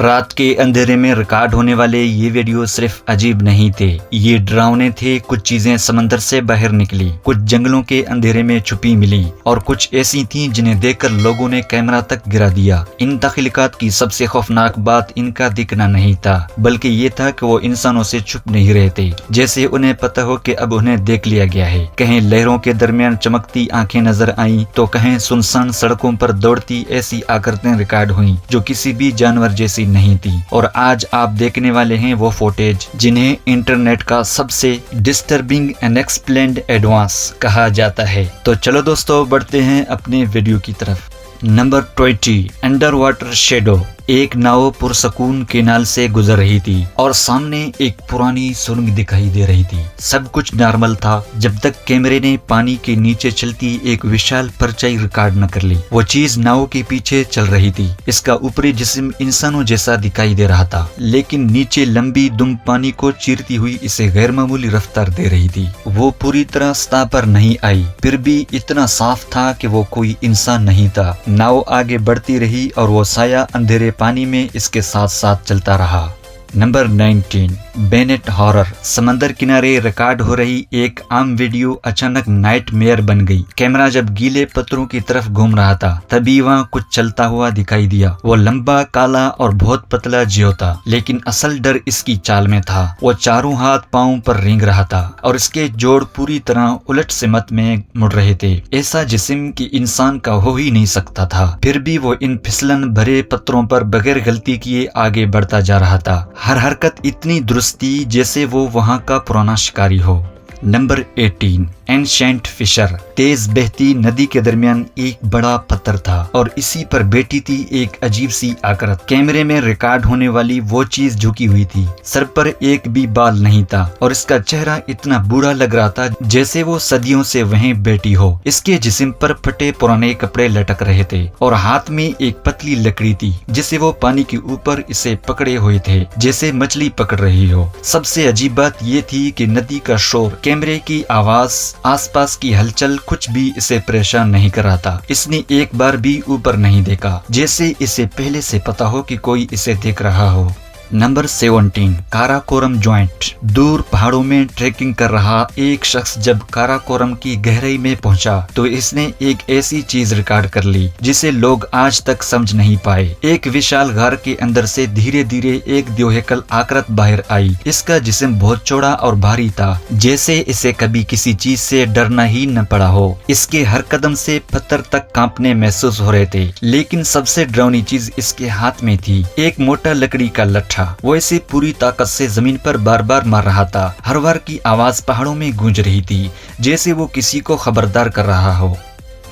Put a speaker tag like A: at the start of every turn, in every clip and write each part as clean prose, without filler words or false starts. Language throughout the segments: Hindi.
A: रात के अंधेरे में रिकॉर्ड होने वाले ये वीडियो सिर्फ अजीब नहीं थे, ये डरावने थे। कुछ चीजें समंदर से बाहर निकली, कुछ जंगलों के अंधेरे में छुपी मिली और कुछ ऐसी थीं जिन्हें देखकर लोगों ने कैमरा तक गिरा दिया। इन तख्लीकात की सबसे खौफनाक बात इनका दिखना नहीं था, बल्कि ये था कि वो इंसानों से छुप नहीं रहे थे। जैसे उन्हें पता हो कि अब उन्हें देख लिया गया है। कहीं लहरों के दरमियान चमकती आंखें नजर आईं, तो कहीं सुनसान सड़कों पर दौड़ती ऐसी आकृतियां रिकॉर्ड हुई जो किसी भी जानवर जैसी नहीं थी। और आज आप देखने वाले हैं वो फुटेज जिन्हें इंटरनेट का सबसे डिस्टर्बिंग अनएक्सप्लेन्ड एडवांस कहा जाता है। तो चलो दोस्तों, बढ़ते हैं अपने वीडियो की तरफ। Number 20, under water shadow. एक नाव पुरसकून केनाल से गुजर रही थी और सामने एक पुरानी सुरंग दिखाई दे रही थी। सब कुछ नॉर्मल था जब तक कैमरे ने पानी के नीचे चलती एक विशाल परछाई रिकॉर्ड न कर ली। वो चीज नाव के पीछे चल रही थी। इसका ऊपरी जिस्म इंसानों जैसा दिखाई दे रहा था, लेकिन नीचे लंबी दुम पानी को चीरती हुई इसे गैर मामूली रफ्तार दे रही थी। वो पूरी तरह सतह पर नहीं आई, फिर भी इतना साफ था कि वो कोई इंसान नहीं था। नाव आगे बढ़ती रही और वो साया अंधेरे पानी में इसके साथ साथ चलता रहा। Number 19, Bennett horror. समंदर किनारे रिकॉर्ड हो रही एक आम वीडियो अचानक नाइटमेयर बन गई। कैमरा जब गीले पत्थरों की तरफ घूम रहा था, तभी वहाँ कुछ चलता हुआ दिखाई दिया। वो लंबा, काला और बहुत पतला जियो था, लेकिन असल डर इसकी चाल में था। वो चारों हाथ पांव पर रेंग रहा था और इसके जोड़ पूरी तरह उलट सिमत में मुड़ रहे थे। ऐसा जिस्म कि इंसान का हो ही नहीं सकता था। फिर भी वो इन फिसलन भरे पत्थरों पर बगैर गलती किए आगे बढ़ता जा रहा था। हर हरकत इतनी दुरुस्त थी जैसे वो वहां का पुराना शिकारी हो। Number 18, ancient Fisher. तेज बहती नदी के दरमियान एक बड़ा पत्थर था और इसी पर बैठी थी एक अजीब सी आकृति। कैमरे में रिकॉर्ड होने वाली वो चीज झुकी हुई थी। सर पर एक भी बाल नहीं था और इसका चेहरा इतना बुरा लग रहा था जैसे वो सदियों से वहीं बैठी हो। इसके जिस्म पर फटे पुराने कपड़े लटक रहे थे और हाथ में एक पतली लकड़ी थी जिसे वो पानी के ऊपर इसे पकड़े हुए थे, जैसे मछली पकड़ रही हो। सबसे अजीब बात ये थी कि नदी का शोर, कैमरे की आवाज, आसपास की हलचल कुछ भी इसे परेशान नहीं कर रहा था। इसने एक बार भी ऊपर नहीं देखा, जैसे इसे पहले से पता हो कि कोई इसे देख रहा हो। Number 17, Karakoram joint. दूर पहाड़ों में ट्रैकिंग कर रहा एक शख्स जब काराकोरम की गहराई में पहुंचा तो इसने एक ऐसी चीज रिकॉर्ड कर ली जिसे लोग आज तक समझ नहीं पाए। एक विशाल गार के अंदर से धीरे धीरे एक द्योहेकल आकृति बाहर आई। इसका जिस्म बहुत चौड़ा और भारी था, जैसे इसे कभी किसी चीज से डरना ही न पड़ा हो। इसके हर कदम से पत्थर तक कांपने महसूस हो रहे थे, लेकिन सबसे डरावनी चीज इसके हाथ में थी, एक मोटा लकड़ी का लट्ठा। वो इसे पूरी ताकत से जमीन पर बार बार मार रहा था। हर बार की आवाज पहाड़ों में गूंज रही थी, जैसे वो किसी को खबरदार कर रहा हो।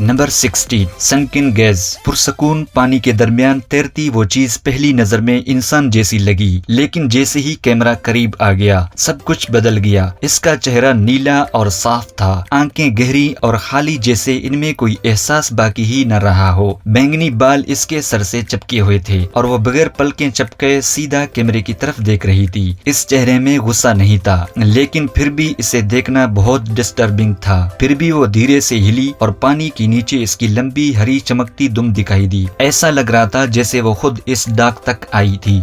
A: Number 16, सनकिन gauge. पुरसकून पानी के दरमियान तैरती वो चीज पहली नजर में इंसान जैसी लगी, लेकिन जैसे ही कैमरा करीब आ गया सब कुछ बदल गया। इसका चेहरा नीला और साफ था, आंखें गहरी और खाली, जैसे इनमें कोई एहसास बाकी ही न रहा हो। बैंगनी बाल इसके सर से चिपके हुए थे और वो बगैर पलकें झपके सीधा कैमरे की तरफ देख रही थी। इस चेहरे में गुस्सा नहीं था, लेकिन फिर भी इसे देखना बहुत डिस्टर्बिंग था। फिर भी वो धीरे से हिली और पानी की नीचे इसकी लंबी हरी चमकती दुम दिखाई दी। ऐसा लग रहा था जैसे वो खुद इस डाक तक आई थी।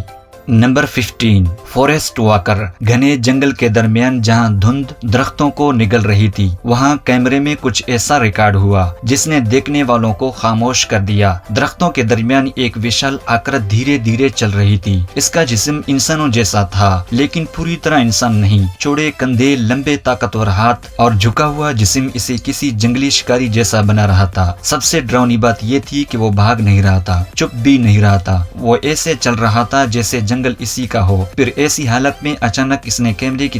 A: Number 15, forest walker. घने जंगल के दरमियान जहां धुंध दरख्तों को निगल रही थी, वहां कैमरे में कुछ ऐसा रिकॉर्ड हुआ जिसने देखने वालों को खामोश कर दिया। दरख्तों के दरमियान एक विशाल आकृति धीरे धीरे चल रही थी। इसका जिस्म इंसानों जैसा था, लेकिन पूरी तरह इंसान नहीं। चौड़े कंधे, लंबे ताकतवर हाथ और झुका हुआ जिस्म इसे किसी जंगली शिकारी जैसा बना रहा था। सबसे डरावनी बात यह थी कि वो भाग नहीं रहा था, चुप भी नहीं रहा था। वो ऐसे चल रहा था जैसे जंगल इसी का हो। फिर ऐसी हालत में अचानक इसने कैमरे की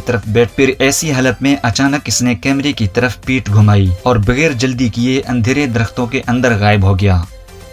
A: तरफ पीठ घुमाई और बगैर जल्दी किए अंधेरे दरख्तों के अंदर गायब हो गया।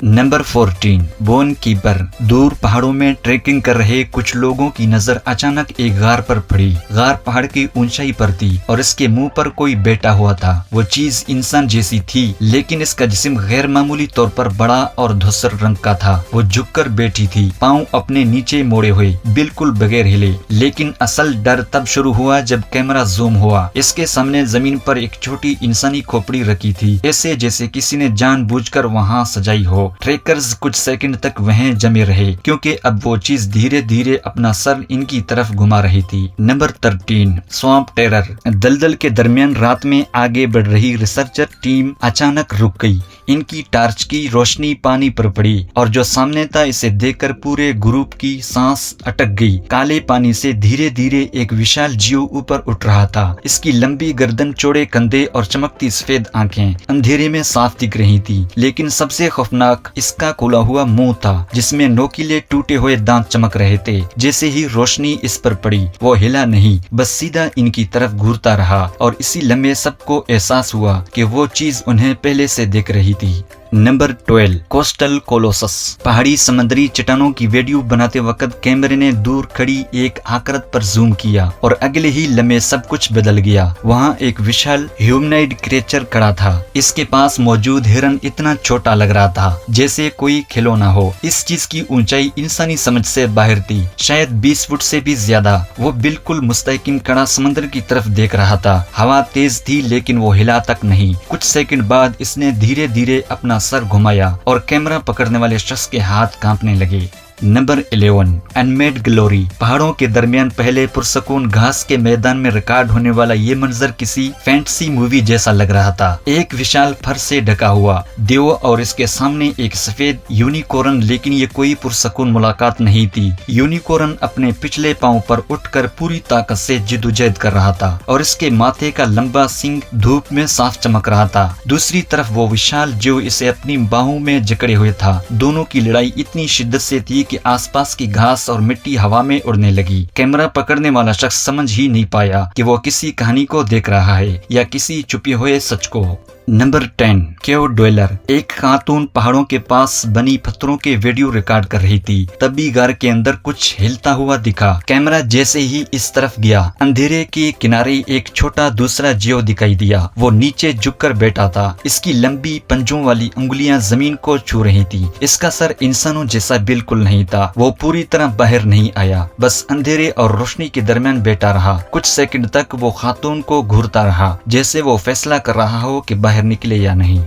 A: Number 14, bone keeper. दूर पहाड़ों में ट्रैकिंग कर रहे कुछ लोगों की नजर अचानक एक गार पर पड़ी। गार पहाड़ की ऊंचाई पर थी और इसके मुंह पर कोई बैठा हुआ था। वो चीज इंसान जैसी थी, लेकिन इसका जिस्म गैर मामूली तौर पर बड़ा और धूसर रंग का था। वो झुककर बैठी थी, पांव अपने नीचे मोड़े हुए, बिल्कुल बगैर हिले। लेकिन असल डर तब शुरू हुआ जब कैमरा जूम हुआ। इसके सामने जमीन पर एक छोटी इंसानी खोपड़ी रखी थी, ऐसे जैसे किसी ने जानबूझकर वहां सजाई हो। ट्रेकर्स कुछ सेकंड तक वहीं जमे रहे क्योंकि अब वो चीज धीरे धीरे अपना सर इनकी तरफ घुमा रही थी। Number 13, swamp terror. दलदल के दरमियान रात में आगे बढ़ रही रिसर्चर टीम अचानक रुक गई। इनकी टार्च की रोशनी पानी पर पड़ी और जो सामने था इसे देखकर पूरे ग्रुप की सांस अटक गई। काले पानी से धीरे धीरे एक विशाल जीव ऊपर उठ रहा था। इसकी लंबी गर्दन, चौड़े कंधे और चमकती सफेद आंखें अंधेरे में साफ दिख रही थी, लेकिन सबसे खौफनाक इसका खुला हुआ मुंह था जिसमें नोकीले टूटे हुए दांत चमक रहे थे। जैसे ही रोशनी इस पर पड़ी वो हिला नहीं, बस सीधा इनकी तरफ घूरता रहा और इसी लम्हे सबको एहसास हुआ कि वो चीज उन्हें पहले से देख रही थी। Number 12, coastal Colossus. पहाड़ी समुद्री चट्टानों की वीडियो बनाते वक्त कैमरे ने दूर खड़ी एक आकृति पर जूम किया और अगले ही लम्हे सब कुछ बदल गया। वहाँ एक विशाल ह्यूमनॉइड क्रिएचर खड़ा था। इसके पास मौजूद हिरन इतना छोटा लग रहा था जैसे कोई खिलौना हो। इस चीज की ऊंचाई इंसानी समझ से बाहर थी, शायद 20 फुट से भी ज्यादा। वो बिल्कुल मुस्तकिम खड़ा समुद्र की तरफ देख रहा था। हवा तेज थी लेकिन वो हिला तक नहीं। कुछ सेकंड बाद इसने धीरे धीरे अपना सर घुमाया और कैमरा पकड़ने वाले शख्स के हाथ कांपने लगे। Number 11, Unmade glory. पहाड़ों के दरमियान पहले पुरसकून घास के मैदान में रिकॉर्ड होने वाला ये मंजर किसी फैंटेसी मूवी जैसा लग रहा था। एक विशाल फर से ढका हुआ देव और इसके सामने एक सफेद यूनिकॉर्न, लेकिन ये कोई पुरसकून मुलाकात नहीं थी। यूनिकॉर्न अपने पिछले पांव पर उठकर पूरी ताकत से जिद्दोजहद कर रहा था और इसके माथे का लंबा सींग धूप में साफ चमक रहा था। दूसरी तरफ वो विशाल जो इसे अपनी बाहों में जकड़े हुए था। दोनों की लड़ाई इतनी शिद्दत से थी कि आसपास की घास और मिट्टी हवा में उड़ने लगी। कैमरा पकड़ने वाला शख्स समझ ही नहीं पाया कि वो किसी कहानी को देख रहा है या किसी छुपे हुए सच को। नंबर 10, केव ड्वेलर। एक खातून पहाड़ों के पास बनी पत्थरों के वीडियो रिकॉर्ड कर रही थी। तभी घर के अंदर कुछ हिलता हुआ दिखा। कैमरा जैसे ही इस तरफ गया, अंधेरे के किनारे एक छोटा दूसरा जीव दिखाई दिया। वो नीचे झुककर बैठा था। इसकी लंबी पंजों वाली उंगलियां जमीन को छू रही थी। इसका सर इंसानों जैसा बिल्कुल नहीं था। वो पूरी तरह बाहर नहीं आया, बस अंधेरे और रोशनी के दरमियान बैठा रहा। कुछ सेकंड तक वो खातून को घूरता रहा, जैसे वो फैसला कर रहा हो कि बाहर निकले या नहीं।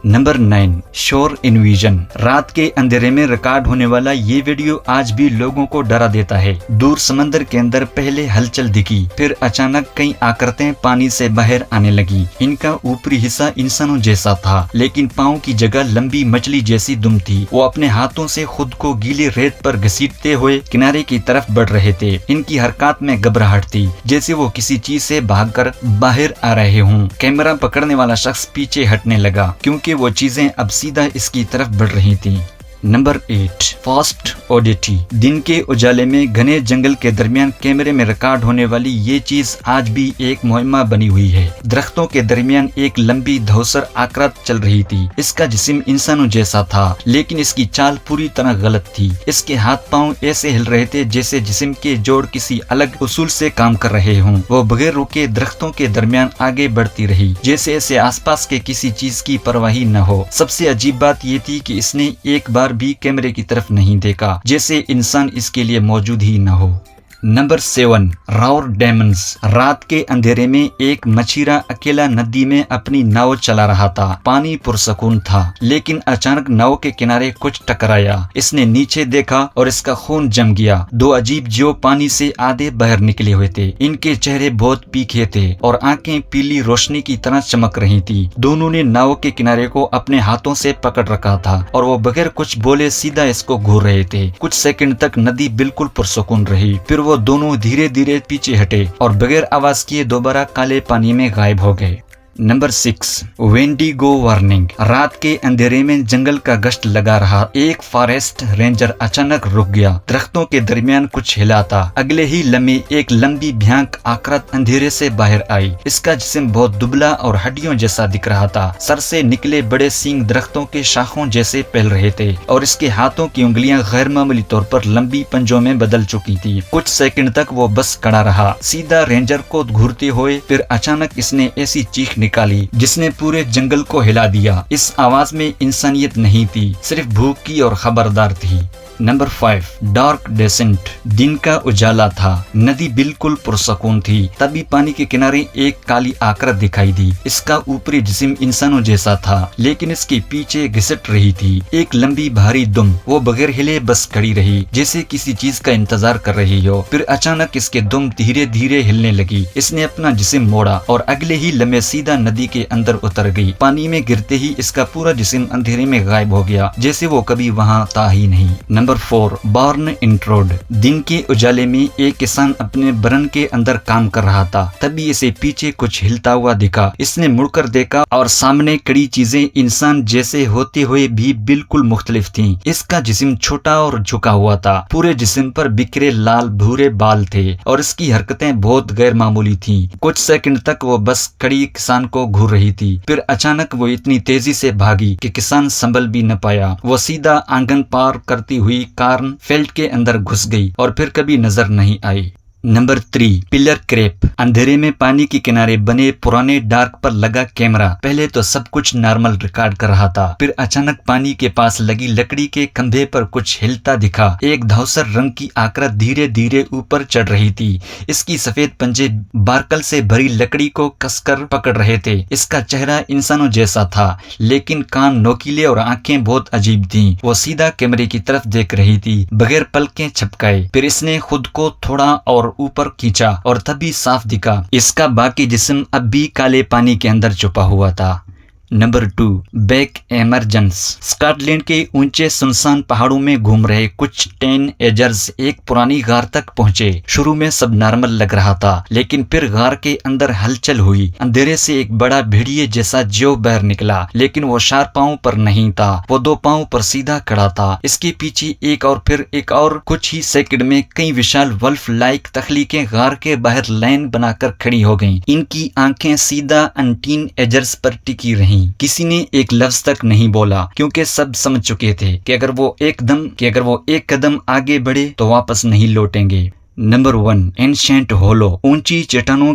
A: नंबर 9, शोर इन्विजन। रात के अंधेरे में रिकॉर्ड होने वाला ये वीडियो आज भी लोगों को डरा देता है। दूर समंदर के अंदर पहले हलचल दिखी, फिर अचानक कई आकृतें पानी से बाहर आने लगी। इनका ऊपरी हिस्सा इंसानों जैसा था, लेकिन पाँव की जगह लंबी मछली जैसी दुम थी। वो अपने हाथों से खुद को गीली रेत पर घसीटते हुए किनारे की तरफ बढ़ रहे थे। इनकी हरकत में घबराहट थी, जैसे वो किसी चीज से भागकर बाहर आ रहे हों। कैमरा पकड़ने वाला शख्स पीछे हटने लगा क्योंकि वो चीजें अब सीधा इसकी तरफ बढ़ रही थीं। Number 8, fast oddity. दिन के उजाले में घने जंगल के दरमियान कैमरे में रिकॉर्ड होने वाली ये चीज आज भी एक मुहिम्मा बनी हुई है। दरख्तों के दरमियान एक लंबी धौसर आकृति चल रही थी। इसका जिस्म इंसानों जैसा था, लेकिन इसकी चाल पूरी तरह गलत थी। इसके हाथ पांव ऐसे हिल रहे थे जैसे जिस्म के जोड़ किसी अलग उसूल से काम कर रहे हों। वो बगैर रुके दरख्तों के दरमियान आगे बढ़ती रही, जैसे ऐसे आसपास के किसी चीज की परवाही न हो। सबसे अजीब बात ये थी कि इसने एक बार भी कैमरे की तरफ नहीं देखा, जैसे इंसान इसके लिए मौजूद ही न हो। नंबर 7, राउर डेमन्स। रात के अंधेरे में एक मछीरा अकेला नदी में अपनी नाव चला रहा था। पानी पुरसकून था, लेकिन अचानक नाव के किनारे कुछ टकराया। इसने नीचे देखा और इसका खून जम गया। दो अजीब जीव पानी से आधे बाहर निकले हुए थे। इनके चेहरे बहुत तीखे थे और आंखें पीली रोशनी की तरह चमक रही थी। दोनों ने नाव के किनारे को अपने हाथों से पकड़ रखा था और वो बगैर कुछ बोले सीधा इसको घूर रहे थे। कुछ सेकंड तक नदी बिल्कुल पुरसकून रही, फिर वो दोनों धीरे धीरे पीछे हटे और बगैर आवाज किए दोबारा काले पानी में गायब हो गए। Number 6, wendigo warning. रात के अंधेरे में जंगल का गश्त लगा रहा एक फॉरेस्ट रेंजर अचानक रुक गया। दरख्तों के दरमियान कुछ हिला था। अगले ही लम्हे एक लंबी भयंकर आकृति अंधेरे से बाहर आई। इसका जिस्म बहुत दुबला और हड्डियों जैसा दिख रहा था। सर से निकले बड़े सींग दरख्तों के शाखों जैसे फैल रहे थे और इसके हाथों की उंगलियां गैर मामूली तौर पर लंबी पंजों में बदल चुकी थी। कुछ सेकंड तक वो बस खड़ा रहा, सीधा रेंजर को घूरते हुए। फिर अचानक इसने ऐसी चीख निकाली जिसने पूरे जंगल को हिला दिया। इस आवाज में इंसानियत नहीं थी, सिर्फ भूख की और खबरदार थी। Number 5, dark descent. दिन का उजाला था, नदी बिल्कुल पुरसकून थी। तभी पानी के किनारे एक काली आकृति दिखाई दी। इसका ऊपरी जिस्म इंसानों जैसा था, लेकिन इसके पीछे घिसट रही थी एक लंबी भारी दुम। वो बगैर हिले बस खड़ी रही, जैसे किसी चीज का इंतजार कर रही हो। फिर अचानक इसके दुम धीरे धीरे हिलने लगी। इसने अपना जिस्म मोड़ा और अगले ही लम्हे सीधा नदी के अंदर उतर गई। पानी में गिरते ही इसका पूरा जिस्म अंधेरे में गायब हो गया, जैसे वो कभी वहाँ था ही नहीं। Number 4, born in road. दिन के उजाले में एक किसान अपने बरन के अंदर काम कर रहा था। तभी इसे पीछे कुछ हिलता हुआ दिखा। इसने मुड़कर देखा और सामने खड़ी चीजें इंसान जैसे होते हुए भी बिल्कुल मुख्तलिफ थीं। इसका जिस्म छोटा और झुका हुआ था। पूरे जिस्म पर बिखरे लाल भूरे बाल थे और इसकी हरकतें बहुत गैर मामूली थीं। कुछ सेकंड तक वो बस खड़ी किसान को घूर रही थी। फिर अचानक वो इतनी तेजी से भागी कि किसान संभल भी न पाया। वो सीधा आंगन पार करती हुई कार्नफील्ड के अंदर घुस गई और फिर कभी नजर नहीं आई। Number 3, pillar Krebs. अंधेरे में पानी के किनारे बने पुराने डार्क पर लगा कैमरा पहले तो सब कुछ नॉर्मल रिकॉर्ड कर रहा था। फिर अचानक पानी के पास लगी लकड़ी के खंभे पर कुछ हिलता दिखा। एक धौसर रंग की आकृति धीरे धीरे ऊपर चढ़ रही थी। इसकी सफेद पंजे बार्कल से भरी लकड़ी को कसकर पकड़ रहे थे। इसका चेहरा इंसानों जैसा था, लेकिन कान नोकीले और आंखें बहुत अजीब थीं। वो सीधा कैमरे की तरफ देख रही थी, बगैर पलकें झपकाए। फिर इसने खुद को थोड़ा और ऊपर खींचा और तभी साफ दिखा इसका बाकी जिस्म अब भी काले पानी के अंदर छुपा हुआ था। Number 2, back emergence. स्कॉटलैंड के ऊंचे सुनसान पहाड़ों में घूम रहे कुछ टीनएजर्स एक पुरानी गार तक पहुंचे। शुरू में सब नॉर्मल लग रहा था, लेकिन फिर गार के अंदर हलचल हुई। अंधेरे से एक बड़ा भेड़िए जैसा जीव बाहर निकला, लेकिन वो 4 पांव पर नहीं था। वो 2 पांव पर सीधा खड़ा था। इसके पीछे एक और फिर एक और। कुछ ही सेकंड में कई विशाल वल्फ लाइक तख्लीकें गार के बाहर लाइन बनाकर खड़ी हो गईं। इनकी आंखें सीधा अन टीनएजर्स पर टिकी रहीं। किसी ने एक लफ्ज तक नहीं बोला, क्योंकि सब समझ चुके थे कि अगर वो एक कदम आगे बढ़े तो वापस नहीं लौटेंगे। नंबर 1, एंशिएंट होलो। ऊंची चट्टानों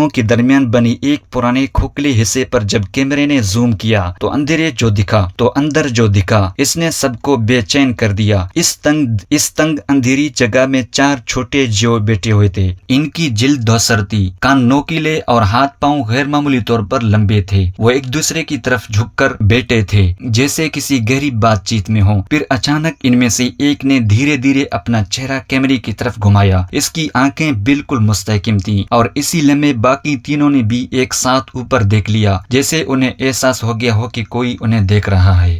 A: के दरमियान बनी एक पुराने खोखले हिस्से पर जब कैमरे ने जूम किया तो अंदर जो दिखा इसने सबको बेचैन कर दिया। इस तंग अंधेरी जगह में 4 छोटे जीव बैठे हुए थे। इनकी जिल्द धौसर थी, कान नोकीले और हाथ पांव गैर मामूली तौर पर लंबे थे। वो एक दूसरे की तरफ झुककर बैठे थे, जैसे किसी गहरी बातचीत में हो। फिर अचानक इनमें से एक ने धीरे धीरे अपना चेहरा कैमरे की तरफ घुमाया। इसकी आंखें बिल्कुल मुस्तहकिम थीं और इसी लम्हे बाकी तीनों ने भी एक साथ ऊपर देख लिया, जैसे उन्हें एहसास हो गया हो कि कोई उन्हें देख रहा है।